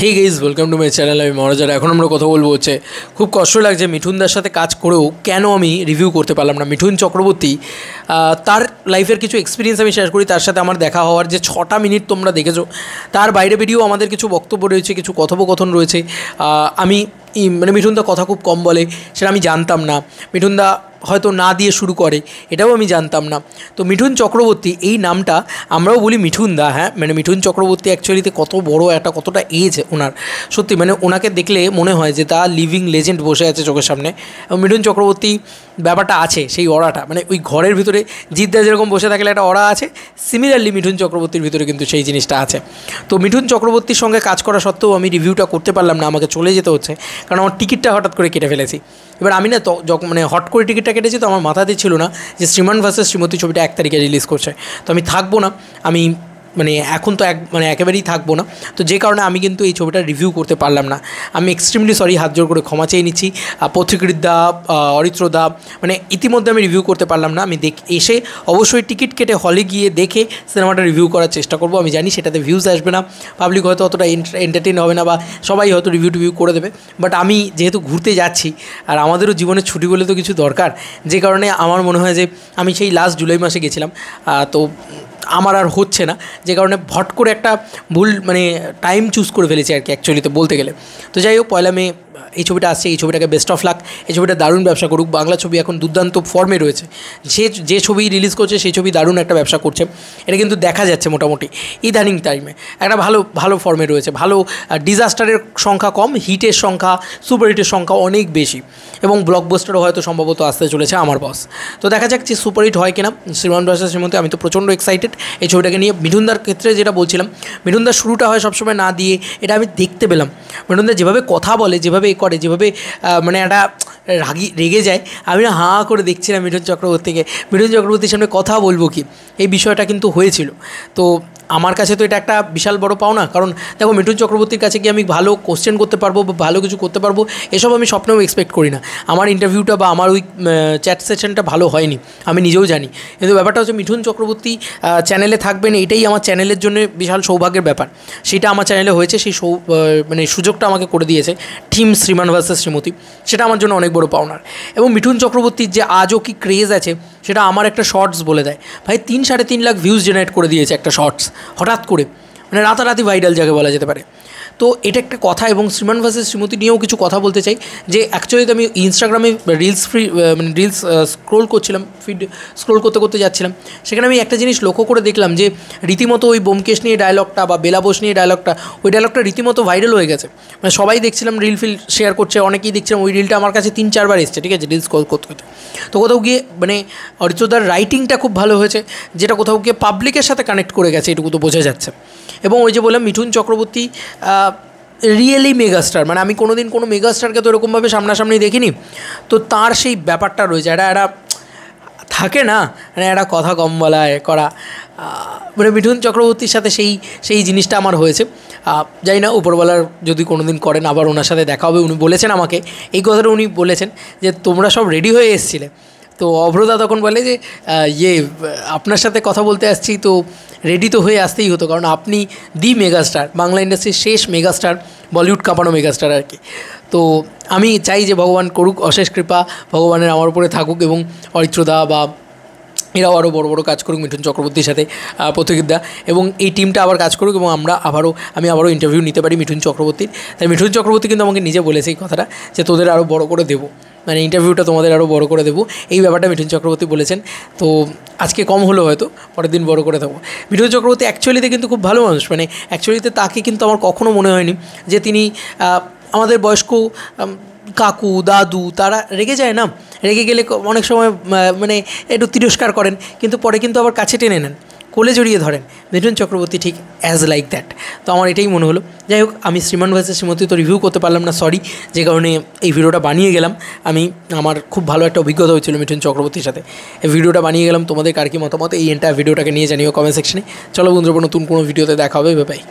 Hey guys welcome to my channel. আমি মহারাজার। এখন আমরা কথা বলবো হচ্ছে খুব কষ্ট লাগছে মিঠুনদার সাথে কাজ করেও কেন আমি রিভিউ করতে পারলাম না। মিঠুন চক্রবর্তী তার লাইফের কিছু এক্সপিরিয়েন্স আমি শেয়ার করি, তার সাথে আমার দেখা হওয়ার যে 6টা মিনিট তোমরা দেখেছো, তার বাইরে বেরিয়েও আমাদের কিছু বক্তব্য রয়েছে, কিছু কথোপকথন রয়েছে। আমি মানে মিঠুনদা কথা খুব কম বলে, সেটা আমি জানতাম না। মিঠুনদা হয়তো না দিয়ে শুরু করে, এটাও আমি জানতাম না। তো মিঠুন চক্রবর্তী এই নামটা আমরাও বলি মিঠুনদা, হ্যাঁ মানে মিঠুন চক্রবর্তী অ্যাকচুয়ালিতে কত বড় একটা, কতটা এজ ওনার, সত্যি মানে ওনাকে দেখলে মনে হয় যে তা লিভিং লেজেন্ড বসে আছে চোখের সামনে। এবং মিঠুন চক্রবর্তী ব্যাপারটা আছে, সেই অরাটা, মানে ওই ঘরের ভিতরে জিদ্দা যেরকম বসে থাকলে একটা অরা আছে, সিমিলারলি মিঠুন চক্রবর্তীর ভিতরে কিন্তু সেই জিনিসটা আছে। তো মিঠুন চক্রবর্তীর সঙ্গে কাজ করা সত্ত্বেও আমি রিভিউটা করতে পারলাম না, আমাকে চলে যেতে হচ্ছে, কারণ আমার টিকিটটা হঠাৎ করে কেটে ফেলেছি। এবার আমি না যখন মানে হট করে টিকিটটা কেটেছি, তো আমার মাথাতে ছিল না যে শ্রীমান ভার্সেস শ্রীমতী ছবিটা 1 তারিখে রিলিজ করছে, তো আমি থাকবো না, আমি মানে এখন তো একেবারেই থাকবো না। তো যে কারণে আমি কিন্তু এই ছবিটা রিভিউ করতে পারলাম না। আমি এক্সট্রিমলি সরি, হাত জোর করে ক্ষমা চেয়ে নিচ্ছি। পথিকৃতদা, অরিত্রদা, মানে ইতিমধ্যে আমি রিভিউ করতে পারলাম না। আমি এসে অবশ্যই টিকিট কেটে হলে গিয়ে দেখে সিনেমাটা রিভিউ করার চেষ্টা করব। আমি জানি সেটাতে ভিউজ আসবে না, পাবলিক হয়তো অতটা এন্টারটেইন হবে না, বা সবাই হয়তো রিভিউ করে দেবে। বাট আমি যেহেতু ঘুরতে যাচ্ছি, আর আমাদেরও জীবনের ছুটি বলে তো কিছু দরকার, যে কারণে আমার মনে হয় যে আমি সেই লাস্ট জুলাই মাসে গেছিলাম, তো আমার আর হচ্ছে না, যে কারণে ভট করে একটা ভুল মানে টাইম চুজ করে ফেলেছি আর কি অ্যাকচুয়ালিতে বলতে গেলে। তো যাই হোক, 1 মে এই ছবিটা আসছে, এই ছবিটাকে বেস্ট অফ লাক, এই ছবিটা দারুণ ব্যবসা করুক। বাংলা ছবি এখন দুর্দান্ত ফর্মে রয়েছে, যে ছবি রিলিজ করছে সেই ছবি দারুণ একটা ব্যবসা করছে, এটা কিন্তু দেখা যাচ্ছে মোটামুটি ইদানিং টাইমে একটা ভালো ফর্মে রয়েছে। ভালো ডিজাস্টারের সংখ্যা কম, হিটের সংখ্যা, সুপার হিটের সংখ্যা অনেক বেশি, এবং ব্লকবাস্টারও হয়তো সম্ভবত আসতে চলেছে আমার বস। তো দেখা যাক যে সুপার হিট হয় কিনা শ্রীমান ভার্সেস শ্রীমতী। আমি তো প্রচণ্ড এক্সাইটেড এই ছবিটাকে নিয়ে। মিঠুনদার ক্ষেত্রে যেটা বলছিলাম, মিঠুনদার শুরুটা হয় সবসময় না দিয়ে, এটা আমি দেখতে পেলাম। মিঠুনদা যেভাবে কথা বলে, যেভাবে করে, যেভাবে মানে একটা রেগে যায়, আমি না হাঁ করে দেখছিলাম মিঠুন চক্রবর্তীকে। মিঠুন চক্রবর্তীর সামনে কথা বলবো কি, এই বিষয়টা কিন্তু হয়েছিল। তো আমার কাছে তো এটা একটা বিশাল বড় পাওনা, কারণ দেখো মিঠুন চক্রবর্তীর কাছে কি আমি ভালো কোশ্চেন করতে পারবো বা ভালো কিছু করতে পারবো, এসব আমি স্বপ্নেও এক্সপেক্ট করি না। আমার ইন্টারভিউটা বা আমার ওই চ্যাট সেশনটা ভালো হয়নি, আমি নিজেও জানি। কিন্তু ব্যাপারটা হচ্ছে মিঠুন চক্রবর্তী চ্যানেলে থাকবেন, এটাই আমার চ্যানেলের জন্য বিশাল সৌভাগ্যের ব্যাপার। সেটা আমার চ্যানেলে হয়েছে, সেই মানে সুযোগটা আমাকে করে দিয়েছে টিম শ্রীমান ভার্সেস শ্রীমতী, সেটা আমার জন্য অনেক বড় পাওনার। এবং মিঠুন চক্রবর্তীর যে আজও কি ক্রেজ আছে, সেটা আমার একটা শর্টস বলে দেয়। ভাই 3-3.5 লাখ ভিউজ জেনারেট করে দিয়েছে একটা শর্টস, হঠাৎ করে, মানে রাতারাতি ভাইরাল যাকে বলা যেতে পারে। তো এটা একটা কথা। এবং শ্রীমান ভার্সেস শ্রীমতী নিয়েও কিছু কথা বলতে চাই, যে অ্যাকচুয়ালি আমি ইনস্টাগ্রামে মানে রিলস স্ক্রোল করছিলাম, ফিড স্ক্রোল করতে করতে যাচ্ছিলাম, সেখানে আমি একটা জিনিস লক্ষ্য করে দেখলাম যে রীতিমতো ওই ব্যোমকেশ নিয়ে ডায়লগটা বা বেলা বোস নিয়ে ডায়লগটা, ওই ডায়লগটা রীতিমতো ভাইরাল হয়ে গেছে। মানে সবাই দেখছিলাম রিল শেয়ার করছে, অনেকেই দেখছিলাম। ওই রিলটা আমার কাছে 3-4 বার এসছে, ঠিক আছে, রিলস করতে করতে। তো কোথাও গিয়ে মানে অরিত্রদার রাইটিংটা খুব ভালো হয়েছে, যেটা কোথাও গিয়ে পাবলিকের সাথে কানেক্ট করে গেছে, এটুকু তো বোঝা যাচ্ছে। এবং ওই যে বললাম, মিঠুন চক্রবর্তী রিয়েলি মেগাস্টার, মানে আমি কোনোদিন কোনো মেগাস্টারকে তো এরকমভাবে সামনাসামনি দেখিনি। তো তার সেই ব্যাপারটা রয়েছে, একটা থাকে না, মানে একটা কথা কম বলায় করা, মানে মিঠুন চক্রবর্তীর সাথে সেই জিনিসটা আমার হয়েছে। জানি না উপরওয়ালার যদি কোনো দিন করেন, আবার ওনার সাথে দেখা হবে। উনি বলেছেন আমাকে এই কথাটা, উনি বলেছেন যে তোমরা সব রেডি হয়ে এসেছিলে। তো অভ্রদা তখন বলে যে আপনার সাথে কথা বলতে আসছি, তো রেডি তো হয়ে আসতেই হতো, কারণ আপনি দি মেগাস্টার, বাংলা ইন্ডাস্ট্রির শেষ মেগাস্টার, বলিউড কাঁপানো মেগাস্টার আর কি। তো আমি চাই যে ভগবান করুক অশেষ কৃপা, ভগবানের আমার উপরে থাকুক, এবং অরিত্রদা বা এরাও আরও বড় বড় কাজ করুক মিঠুন চক্রবর্তীর সাথে, পথিকৃতদা, এবং এই টিমটা আবার কাজ করুক, এবং আমি আবারও ইন্টারভিউ নিতে পারি মিঠুন চক্রবর্তীর। তাই মিঠুন চক্রবর্তী কিন্তু আমাকে নিজে বলেছে এই কথাটা, যে তোদের আরও বড় করে দেবো, মানে ইন্টারভিউটা তোমাদের আরও বড় করে দেবো, এই ব্যাপারটা মিঠুন চক্রবর্তী বলেছেন। তো আজকে কম হলো, হয়তো পরের দিন বড় করে দেবো। মিঠুন চক্রবর্তী অ্যাকচুয়ালিতে কিন্তু খুব ভালো মানুষ, মানে অ্যাকচুয়ালিতে তাকে কিন্তু আমার কখনও মনে হয়নি যে তিনি আমাদের বয়স্ক কাকু দাদু তারা রেগে যায় না, রেগে গেলে অনেক সময় মানে একটু তিরস্কার করেন, কিন্তু পরে কিন্তু আবার কাছে টেনে নেন, কোলে জড়িয়ে ধরেন। মিঠুন চক্রবর্তী ঠিক অ্যাজ লাইক দ্যাট। তো আমার এটাই মনে হলো। যাই হোক, আমি শ্রীমান ভার্সেস শ্রীমতী তো রিভিউ করতে পারলাম না, সরি, যে কারণে এই ভিডিওটা বানিয়ে গেলাম। আমার খুব ভালো একটা অভিজ্ঞতা হয়েছিল মিঠুন চক্রবর্তীর সাথে, এই ভিডিওটা বানিয়ে গেলাম। তোমাদের কার কি মতামত এই এন্টায়ার ভিডিওটাকে নিয়ে জানিও কমেন্ট সেকশনে। চলো বন্ধুরা, নতুন কোনো ভিডিওতে দেখা হবে, বাই।